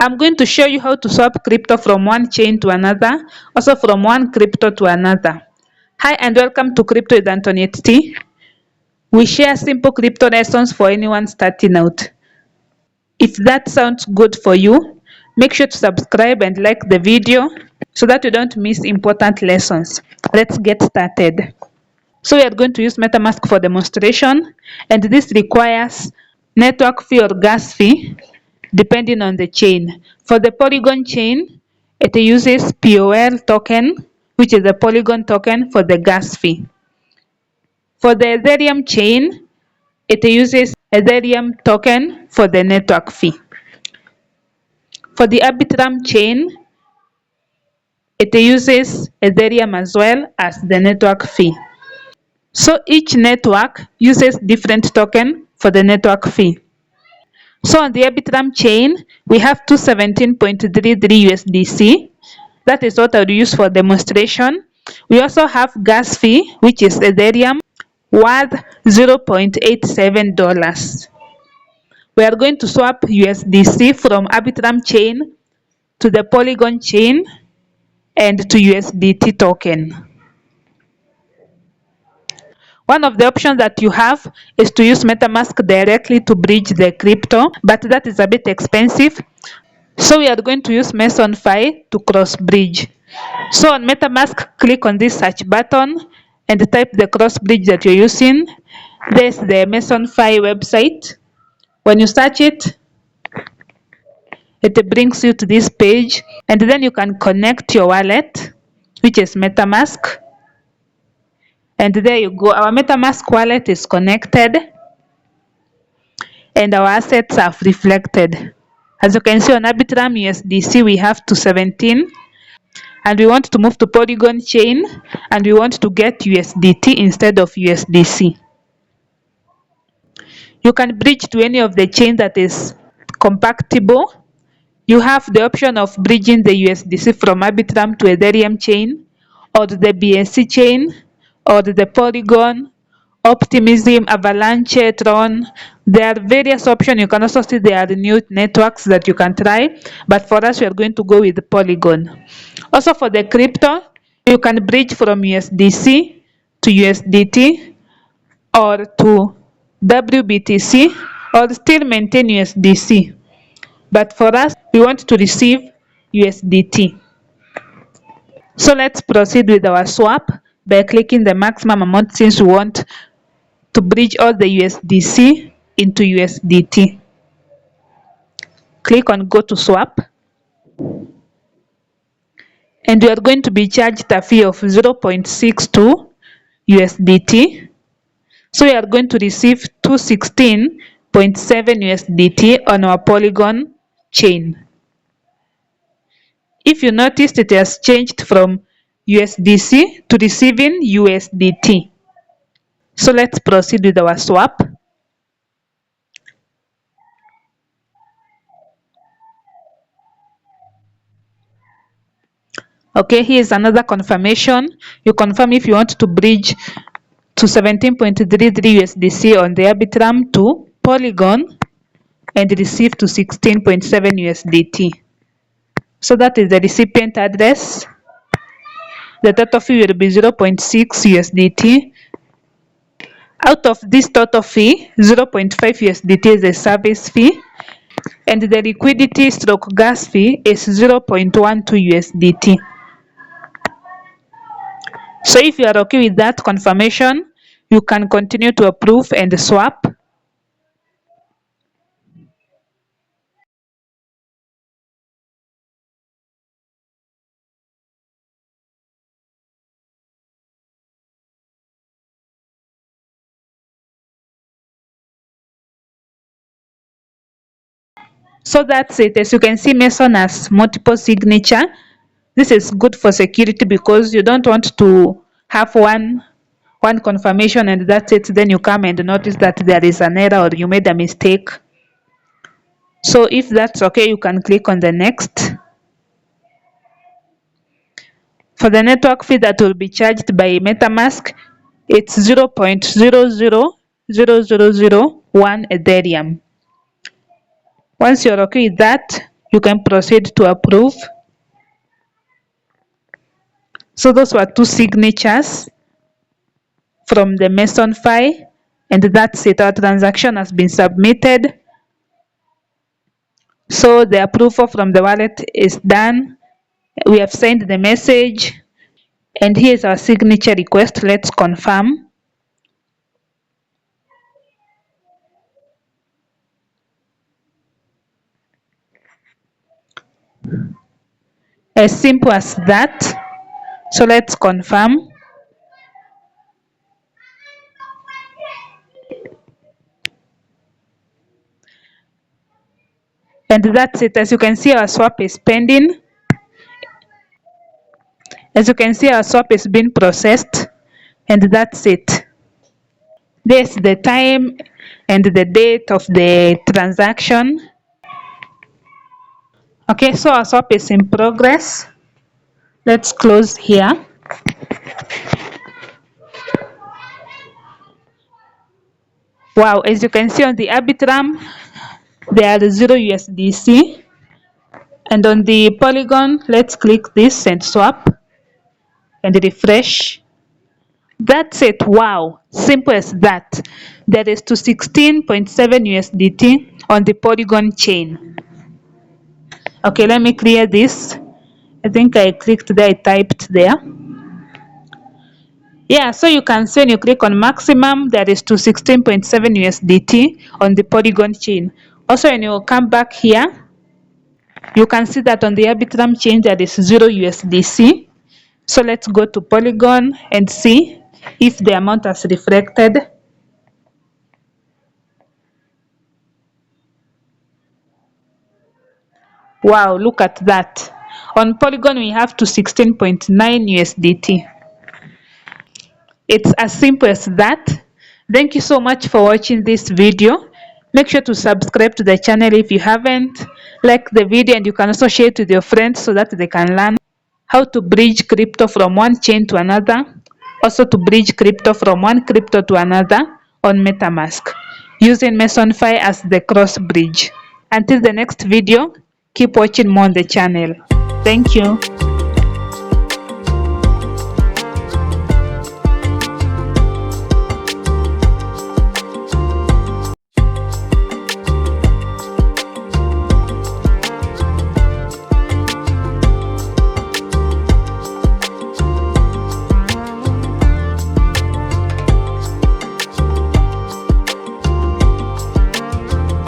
I'm going to show you how to swap crypto from one chain to another, also from one crypto to another. Hi and welcome to Crypto with Antoniette. We share simple crypto lessons for anyone starting out. If that sounds good for you, make sure to subscribe and like the video so that you don't miss important lessons. Let's get started. So we are going to use Metamask for demonstration, and this requires network fee or gas fee depending on the chain. For the Polygon chain, it uses POL token, which is a Polygon token for the gas fee. For the Ethereum chain, it uses Ethereum token for the network fee. For the Arbitrum chain, it uses Ethereum as well as the network fee. So each network uses different token for the network fee. So on the Arbitrum chain, we have 217.33 USDC. That is what I'll use for demonstration. We also have gas fee, which is Ethereum, worth $0.87. We are going to swap USDC from Arbitrum chain to the Polygon chain and to USDT token. One of the options that you have is to use Metamask directly to bridge the crypto, but that is a bit expensive. So we are going to use MesonFi to cross bridge. So on Metamask, click on this search button and type the cross bridge that you're using. There's the MesonFi website. When you search it, it brings you to this page, and then you can connect your wallet, which is Metamask. And there you go. Our Metamask wallet is connected and our assets have reflected. As you can see on Arbitrum USDC, we have 217, and we want to move to Polygon chain, and we want to get USDT instead of USDC. You can bridge to any of the chain that is compatible. You have the option of bridging the USDC from Arbitrum to Ethereum chain, or the BSC chain, or the Polygon, Optimism, Avalanche, Tron. There are various options. You can also see there are new networks that you can try, but for us we are going to go with the Polygon. Also for the crypto, you can bridge from USDC to USDT or to WBTC, or still maintain USDC. But for us, we want to receive USDT. So let's proceed with our swap by clicking the maximum amount, since we want to bridge all the USDC into USDT. Click on go to swap, and we are going to be charged a fee of 0.62 USDT. So we are going to receive 216.7 USDT on our Polygon chain. If you noticed, it has changed from USDC to receiving USDT. So let's proceed with our swap. Okay, here's another confirmation. You confirm if you want to bridge to 17.33 USDC on the Arbitrum to Polygon and receive to 16.7 USDT. So that is the recipient address. The total fee will be 0.6 USDT. Out of this total fee, 0.5 USDT is a service fee, and the liquidity stroke gas fee is 0.12 USDT. So if you are okay with that confirmation, you can continue to approve and swap. So that's it. As you can see, Meson has multiple signature. This is good for security because you don't want to have one confirmation and that's it. Then you come and notice that there is an error or you made a mistake. So if that's okay, you can click on the next. For the network fee that will be charged by Metamask, it's 0.0000001 Ethereum. Once you're okay with that, You can proceed to approve. So those were two signatures from the MesonFi, and that's it. Our transaction has been submitted. So the approval from the wallet is done. We have sent the message, and here's our signature request. Let's confirm. As simple as that. So let's confirm. And that's it. As you can see, our swap is pending. As you can see, our swap is being processed, and that's it. There's the time and the date of the transaction. Okay, so our swap is in progress. Let's close here. Wow, as you can see on the Arbitrum, there are 0 USDC. And on the Polygon, let's click this and swap and refresh. That's it. Wow, simple as that. There is to 16.7 USDT on the Polygon chain. Okay, let me clear this. I think I clicked there, I typed there. Yeah, so you can see when you click on maximum, there is to 16.7 USDT on the Polygon chain. Also, when you come back here, you can see that on the Arbitrum chain there is 0 USDC. So let's go to Polygon and see if the amount has reflected. Wow, look at that. On Polygon we have to 16.9 USDT. It's as simple as that. Thank you so much for watching this video. Make sure to subscribe to the channel if you haven't. Like the video, and you can also share it with your friends so that they can learn how to bridge crypto from one chain to another. Also to bridge crypto from one crypto to another on MetaMask using MesonFi as the cross bridge. Until the next video, keep watching more on the channel. Thank you.